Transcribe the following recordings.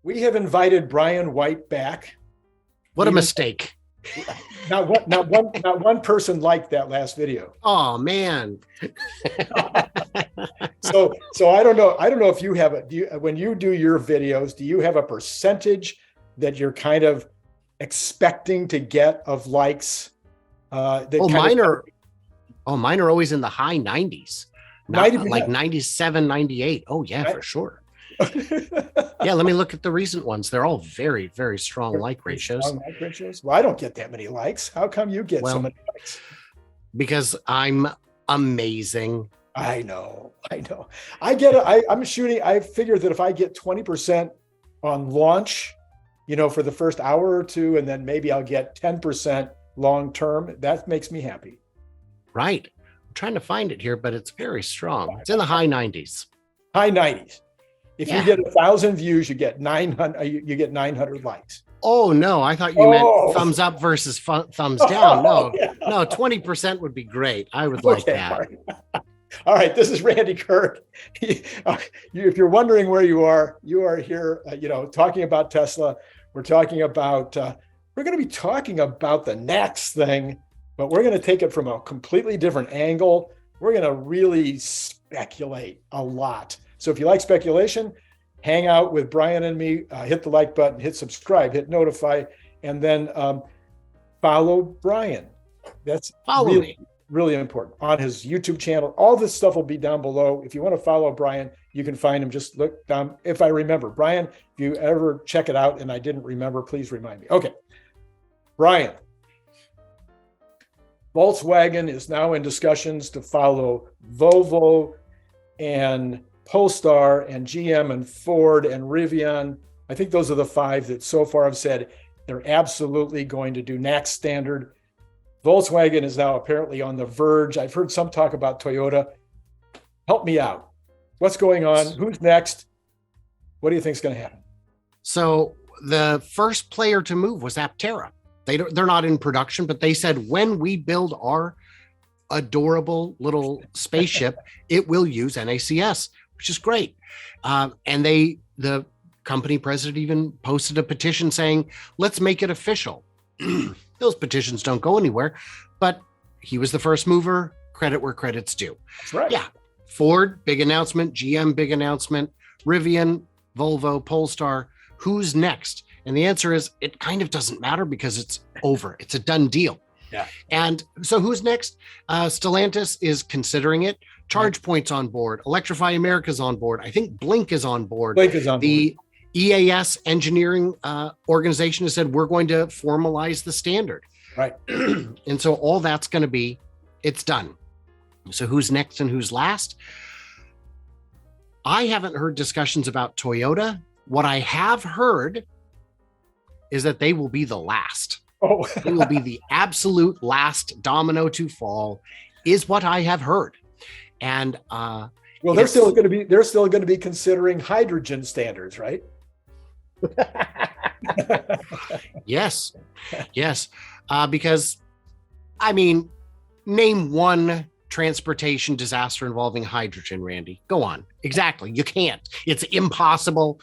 We have invited Brian White back. What a mistake. Not one person liked that last video. Oh man. So I don't know if you have when you do your videos, do you have a percentage that you're kind of expecting to get of likes? Mine are always in the high 90s. Like 97, 98. Oh yeah, for sure. Yeah, let me look at the recent ones. They're all very, very strong like ratios. Well, I don't get that many likes. How come you get so many likes? Because I'm amazing. I know. I figure that if I get 20% on launch, for the first hour or two, and then maybe I'll get 10% long term, that makes me happy. Right. I'm trying to find it here, but it's very strong. It's in the high 90s. High 90s. If you get 1,000 views, you get 900. You get 900 likes. Oh no, I thought you meant thumbs up versus thumbs down. No, 20% would be great. I would like that. All right, this is Randy Kirk. If you're wondering where you are here, talking about Tesla. We're talking about. We're going to be talking about the NACS thing, but we're going to take it from a completely different angle. We're going to really speculate a lot. So if you like speculation, hang out with Brian and me, hit the like button, hit subscribe, hit notify, and then follow Brian. That's really important on his YouTube channel. All this stuff will be down below. If you want to follow Brian, you can find him. Just look down. If I remember, Brian, if you ever check it out and I didn't remember, please remind me. Okay. Brian, Volkswagen is now in discussions to follow Volvo and Polestar and GM and Ford and Rivian. I think those are the 5 that so far have said they're absolutely going to do NACS standard. Volkswagen is now apparently on the verge. I've heard some talk about Toyota. Help me out. What's going on? Who's next? What do you think is going to happen? So the first player to move was Aptera. They're not in production, but they said when we build our adorable little spaceship, it will use NACS, which is great. And the company president even posted a petition saying, let's make it official. Those petitions don't go anywhere, but he was the first mover. Credit where credit's due. That's right. Yeah. Ford, big announcement. GM, big announcement. Rivian, Volvo, Polestar. Who's next? And the answer is it kind of doesn't matter because it's over. It's a done deal. Yeah. And so who's next? Stellantis is considering it. ChargePoint's on board. Electrify America's on board. I think Blink is on board. The EAS engineering organization has said we're going to formalize the standard. Right. And so all that's going to be, it's done. So who's next and who's last? I haven't heard discussions about Toyota. What I have heard is that they will be the last. Oh, it will be the absolute last domino to fall, is what I have heard. And they're still going to be considering hydrogen standards, right? Yes. Because name one transportation disaster involving hydrogen, Randy. Go on. Exactly. You can't. It's impossible.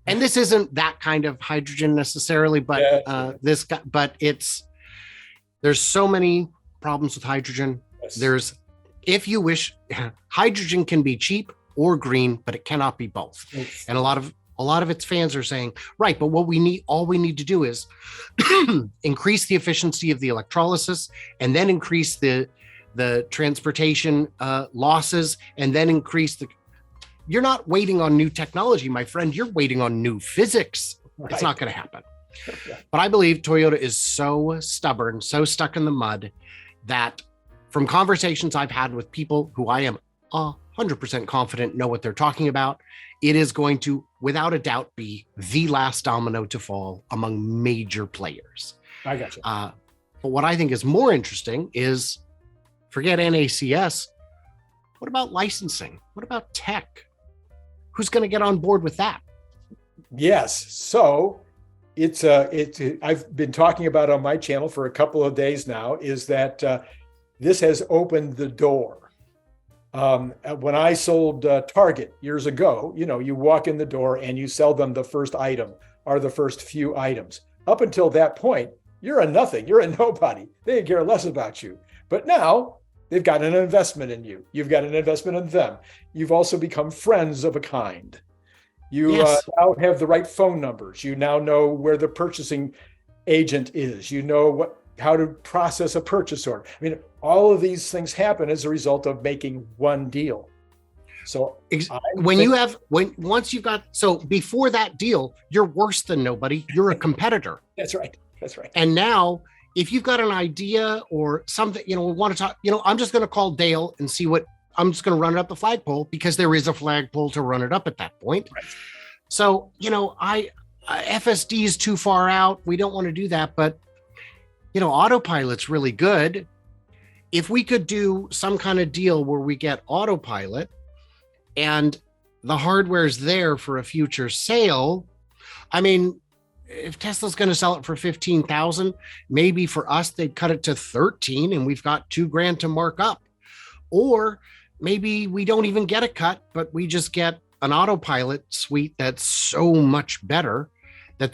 And this isn't that kind of hydrogen necessarily, but there's so many problems with hydrogen. Yes. If you wish, hydrogen can be cheap or green, but it cannot be both. Yes. And a lot of its fans are saying, right, but all we need to do is increase the efficiency of the electrolysis and then increase the transportation losses and then increase You're not waiting on new technology, my friend. You're waiting on new physics. Right. It's not going to happen. But I believe Toyota is so stubborn, so stuck in the mud that from conversations I've had with people who I am 100% confident know what they're talking about, it is going to, without a doubt, be the last domino to fall among major players. I got you. But what I think is more interesting is, forget NACS, what about licensing? What about tech? Who's going to get on board with that? Yes. So I've been talking about on my channel for a couple of days now, is that this has opened the door When I sold Target years ago, you walk in the door and you sell them the first item or the first few items. Up until that point, you're a nothing. You're a nobody. They care less about you. But now they've got an investment in you. You've got an investment in them. You've also become friends of a kind. You now have the right phone numbers. You now know where the purchasing agent is. You know how to process a purchase order. I mean, all of these things happen as a result of making one deal. So once you've got, so before that deal, you're worse than nobody. You're a competitor. That's right. That's right. And now if you've got an idea or something, we want to talk, I'm just going to call Dale and see I'm just going to run it up the flagpole, because there is a flagpole to run it up at that point. Right. So, FSD is too far out. We don't want to do that. But, autopilot's really good. If we could do some kind of deal where we get autopilot and the hardware's there for a future sale, I mean, if Tesla's going to sell it for 15,000, maybe for us, they'd cut it to 13 and we've got $2,000 to mark up. Or maybe we don't even get a cut, but we just get an autopilot suite that's so much better that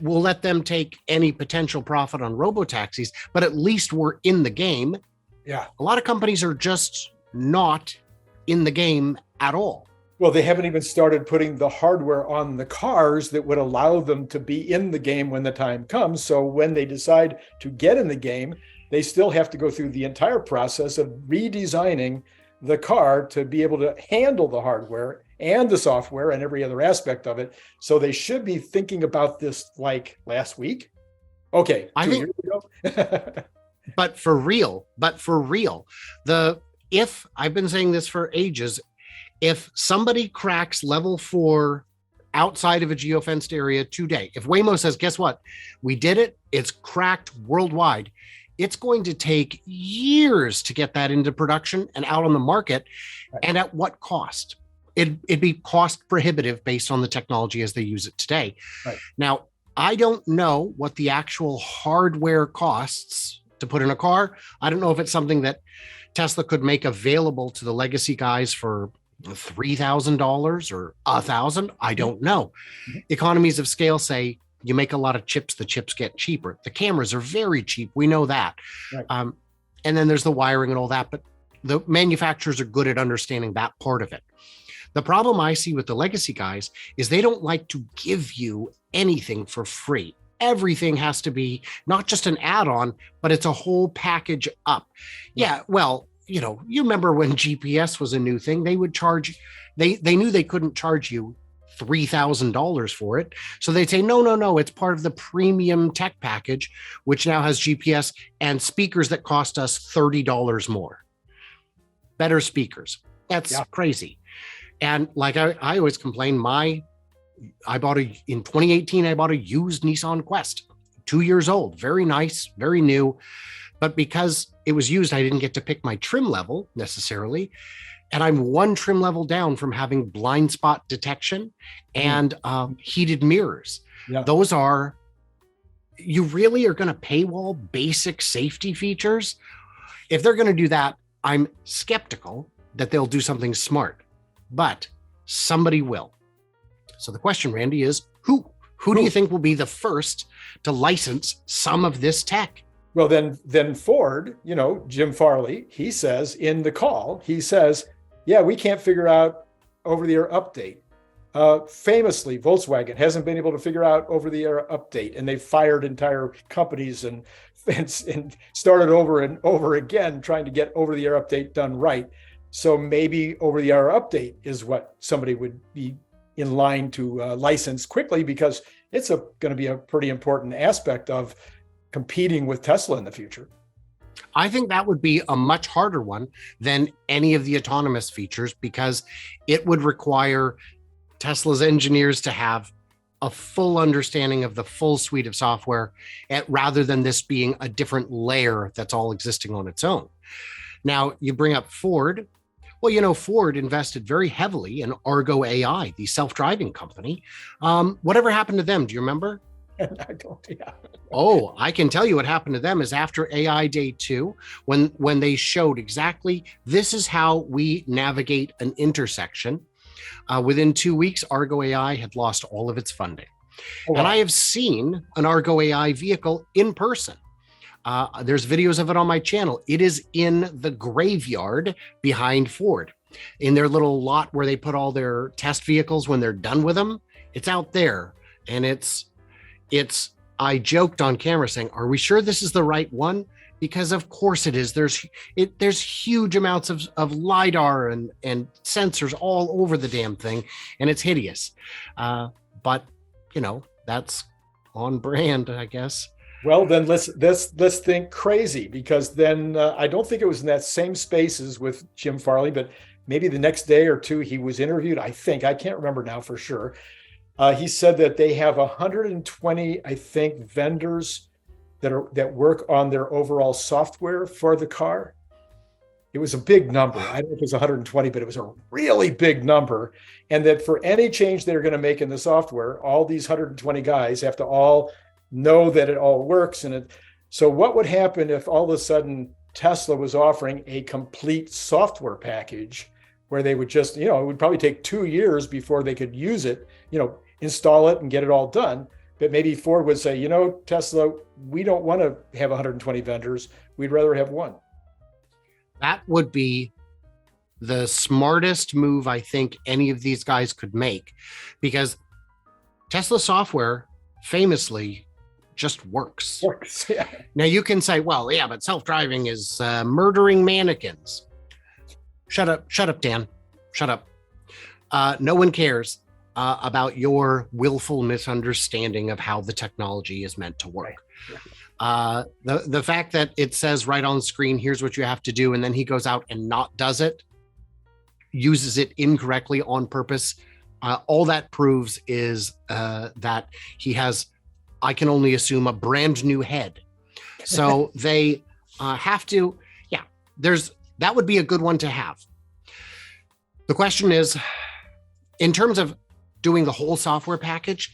will let them take any potential profit on robotaxis, but at least we're in the game. Yeah. A lot of companies are just not in the game at all. Well, they haven't even started putting the hardware on the cars that would allow them to be in the game when the time comes. So when they decide to get in the game, they still have to go through the entire process of redesigning the car to be able to handle the hardware and the software and every other aspect of it. So they should be thinking about this like last week. Okay, I think, years ago. but for real, if I've been saying this for ages, if somebody cracks level 4 outside of a geofenced area today, if Waymo says, guess what? We did it. It's cracked worldwide. It's going to take years to get that into production and out on the market. Right. And at what cost? It'd be cost prohibitive based on the technology as they use it today. Right. Now, I don't know what the actual hardware costs to put in a car. I don't know if it's something that Tesla could make available to the legacy guys for $3,000 or $1,000. I don't know. Mm-hmm. Economies of scale say you make a lot of chips, the chips get cheaper. The cameras are very cheap. We know that. Right. And then there's the wiring and all that, but the manufacturers are good at understanding that part of it. The problem I see with the legacy guys is they don't like to give you anything for free. Everything has to be not just an add-on, but it's a whole package up. Yeah, well, you remember when GPS was a new thing, they would charge, they knew they couldn't charge you $3,000 for it. So they'd say, no, it's part of the premium tech package, which now has GPS and speakers that cost us $30 more. Better speakers. That's crazy. And like I always complain, in 2018, I bought a used Nissan Quest, 2 years old, very nice, very new. But because it was used, I didn't get to pick my trim level necessarily. And I'm one trim level down from having blind spot detection and heated mirrors. Yeah. Those are, you really are going to paywall basic safety features? If they're going to do that, I'm skeptical that they'll do something smart, but somebody will. So the question, Randy, is who do you think will be the first to license some of this tech? Well, then Ford, Jim Farley, he says in the call, we can't figure out over-the-air update. Famously, Volkswagen hasn't been able to figure out over-the-air update, and they've fired entire companies and started over and over again trying to get over-the-air update done right. So maybe over-the-air update is what somebody would be in line to license quickly, because it's going to be a pretty important aspect of competing with Tesla in the future. I think that would be a much harder one than any of the autonomous features, because it would require Tesla's engineers to have a full understanding of the full suite of software, rather than this being a different layer that's all existing on its own. Now, you bring up Ford. Well, Ford invested very heavily in Argo AI, the self-driving company. Whatever happened to them? Do you remember? I don't, yeah. Oh, I can tell you what happened to them is after AI Day 2, when they showed exactly this is how we navigate an intersection. Within 2 weeks, Argo AI had lost all of its funding. Oh, wow. And I have seen an Argo AI vehicle in person. There's videos of it on my channel. It is in the graveyard behind Ford, in their little lot where they put all their test vehicles when they're done with them. It's out there, and it's. I joked on camera saying, "Are we sure this is the right one?" Because of course it is. There's huge amounts of LiDAR and sensors all over the damn thing, and it's hideous. But that's on brand, I guess. Well, then let's think crazy, because then I don't think it was in that same spaces with Jim Farley, but maybe the next day or two he was interviewed. I can't remember now for sure. He said that they have 120, I think, vendors that work on their overall software for the car. It was a big number. I don't know if it was 120, but it was a really big number. And that for any change they're going to make in the software, all these 120 guys have to all know that it all works. So what would happen if all of a sudden Tesla was offering a complete software package where they would just, it would probably take 2 years before they could use it, install it and get it all done. But maybe Ford would say, Tesla, we don't want to have 120 vendors. We'd rather have one. That would be the smartest move I think any of these guys could make, because Tesla software famously just works. Yeah. Now you can say, well, yeah, but self-driving is murdering mannequins. Shut up, Dan. Shut up. No one cares about your willful misunderstanding of how the technology is meant to work. Right. The fact that it says right on screen, here's what you have to do, and then he goes out and not does it, uses it incorrectly on purpose. All that proves is that he has, I can only assume, a brand new head. So they have to, that would be a good one to have. The question is, in terms of doing the whole software package,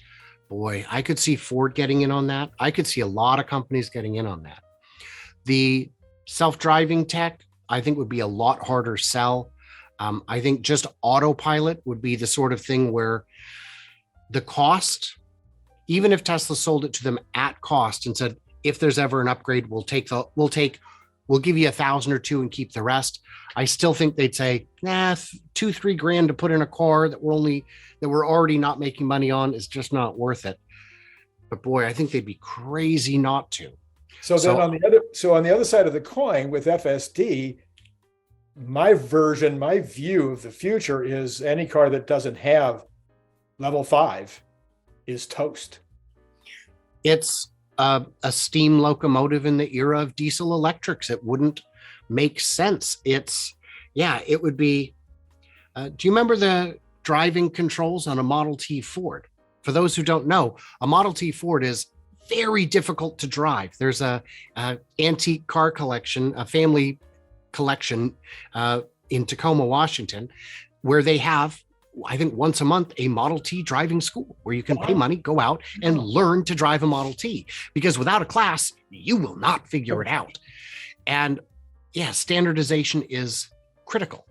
boy, I could see Ford getting in on that. I could see a lot of companies getting in on that. The self-driving tech, I think, would be a lot harder sell. I think just autopilot would be the sort of thing where the cost, even if Tesla sold it to them at cost and said, if there's ever an upgrade, we'll give you $1,000 or $2,000 and keep the rest. I still think they'd say, $2-3 to put in a car that we're already not making money on is just not worth it. But boy, I think they'd be crazy not to. So then on the other side of the coin with FSD, my view of the future is any car that doesn't have level 5 is toast. It's a steam locomotive in the era of diesel electrics. It wouldn't make sense. It would be, do you remember the driving controls on a Model T Ford? For those who don't know, a Model T Ford is very difficult to drive. There's a antique car collection, a family collection in Tacoma, Washington, where they have, I think once a month, a Model T driving school where you can pay money, go out and learn to drive a Model T, because without a class, you will not figure it out. And standardization is critical.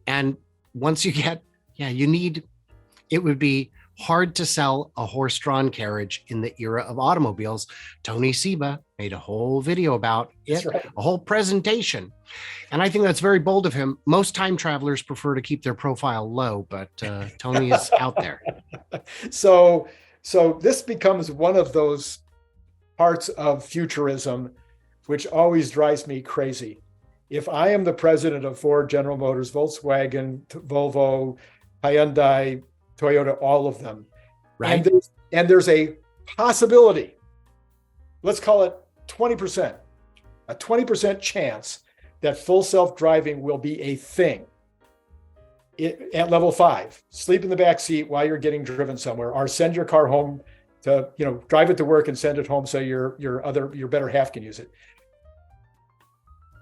And once you get, it would be hard to sell a horse-drawn carriage in the era of automobiles. Tony Seba made a whole video about it, right. A whole presentation. And I think that's very bold of him. Most time travelers prefer to keep their profile low, but Tony is out there. So this becomes one of those parts of futurism, which always drives me crazy. If I am the president of Ford, General Motors, Volkswagen, Volvo, Hyundai, Toyota, all of them, right? And there's a possibility, let's call it 20%, a 20% chance that full self-driving will be a thing at level 5. Sleep in the back seat while you're getting driven somewhere, or send your car home to, drive it to work and send it home so your better half can use it.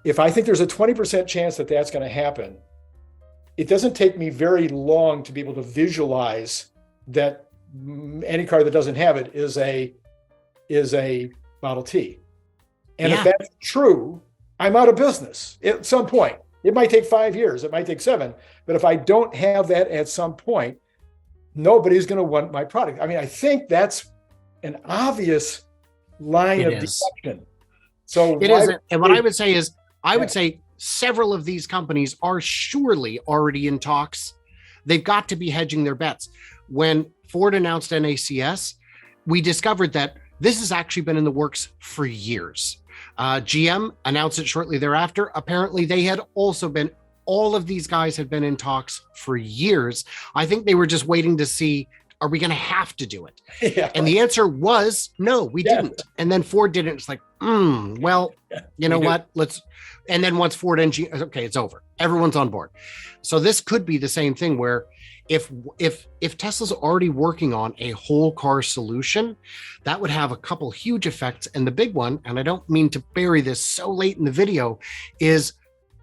If I think there's a 20% chance that that's going to happen, it doesn't take me very long to be able to visualize that any car that doesn't have it is a Model T. And if that's true, I'm out of business at some point. It might take 5 years, it might take 7, but if I don't have that at some point, nobody's going to want my product. I mean, I think that's an obvious line of deception. So it isn't. And what I would say is, I would say several of these companies are surely already in talks. They've got to be hedging their bets. When Ford announced NACS, we discovered that this has actually been in the works for years. GM announced it shortly thereafter. Apparently, they had also been, all of these guys had been in talks for years. I think they were just waiting to see, are we going to have to do it? Yeah. And the answer was, no, we didn't. And then Ford did it. It's like, well, you know what? Let's, and then once Ford NG, okay, it's over. Everyone's on board. So this could be the same thing where if Tesla's already working on a whole car solution, that would have a couple huge effects. And the big one, and I don't mean to bury this so late in the video, is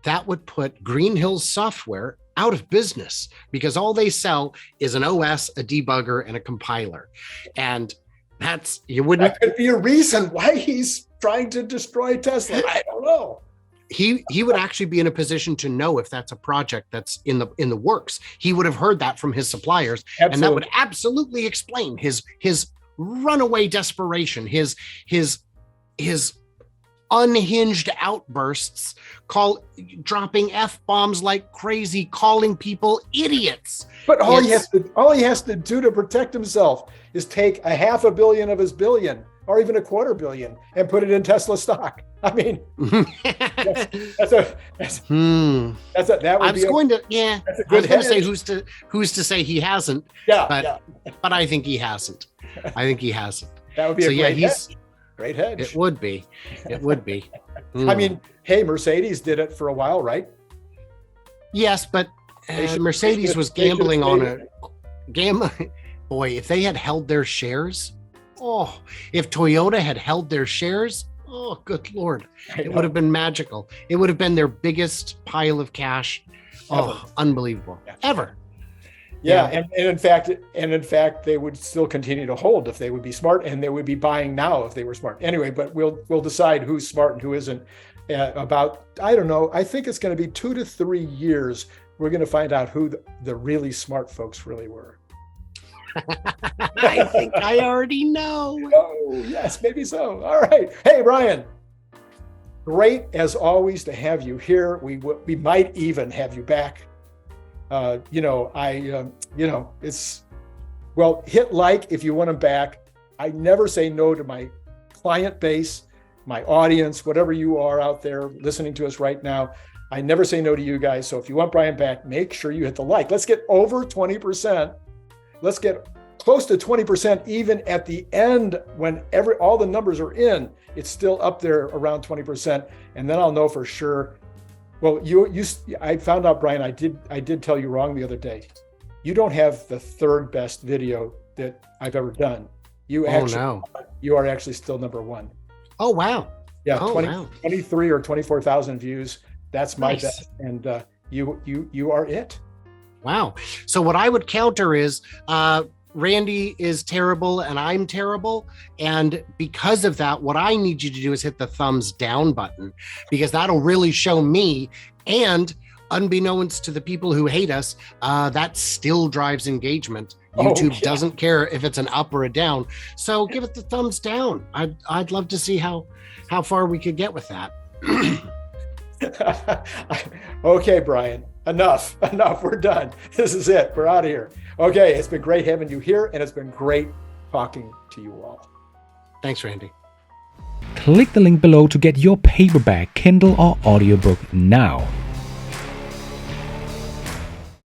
that would put Green Hills Software out of business because all they sell is an OS, a debugger, and a compiler. And that's, you wouldn't. That could be a reason why he's trying to destroy Tesla. I don't know. He would actually be in a position to know if that's a project that's in the works. He would have heard that from his suppliers, and that would absolutely explain his runaway desperation, his unhinged outbursts, dropping F-bombs like crazy, calling people idiots. But all he has to do to protect himself is take $500 million of his billion, or even $250 million, and put it in Tesla stock. I mean, that's a good say who's to say he hasn't. But I think he hasn't. That would be great hedge. It would be. I mean, hey, Mercedes did it for a while, right? Yes, but Mercedes was gambling on a game. Boy, if they had held their shares, if Toyota had held their shares, oh, good Lord. It would have been magical. It would have been their biggest pile of cash. Oh, unbelievable. Ever. Yeah. And in fact, they would still continue to hold if they would be smart, and they would be buying now if they were smart. Anyway, but we'll decide who's smart and who isn't about, I don't know, I think it's going to be 2 to 3 years. We're going to find out who the really smart folks really were. I think I already know. Oh, yes, maybe so. All right. Hey, Brian, great as always to have you here. We might even have you back. It's, well, hit like if you want them back. I never say no to my client base, my audience, whatever you are out there listening to us right now. I never say no to you guys. So if you want Brian back, make sure you hit the like. Let's get over 20%. Let's get close to 20%, even at the end when all the numbers are in. It's still up there around 20%, and then I'll know for sure. Well, I found out, Brian, I did tell you wrong the other day. You don't have the third best video that I've ever done. You are actually still number one. Oh wow! Yeah, 23 or 24,000 views. That's my best, and you are it. Wow. So what I would counter is Randy is terrible and I'm terrible. And because of that, what I need you to do is hit the thumbs down button, because that'll really show me, and unbeknownst to the people who hate us, that still drives engagement. YouTube doesn't care if it's an up or a down. So give it the thumbs down. I'd love to see how far we could get with that. Okay, Brian, enough. We're done. This is it. We're out of here. Okay, it's been great having you here, and it's been great talking to you all. Thanks, Randy. Click the link below to get your paperback, Kindle, or audiobook now.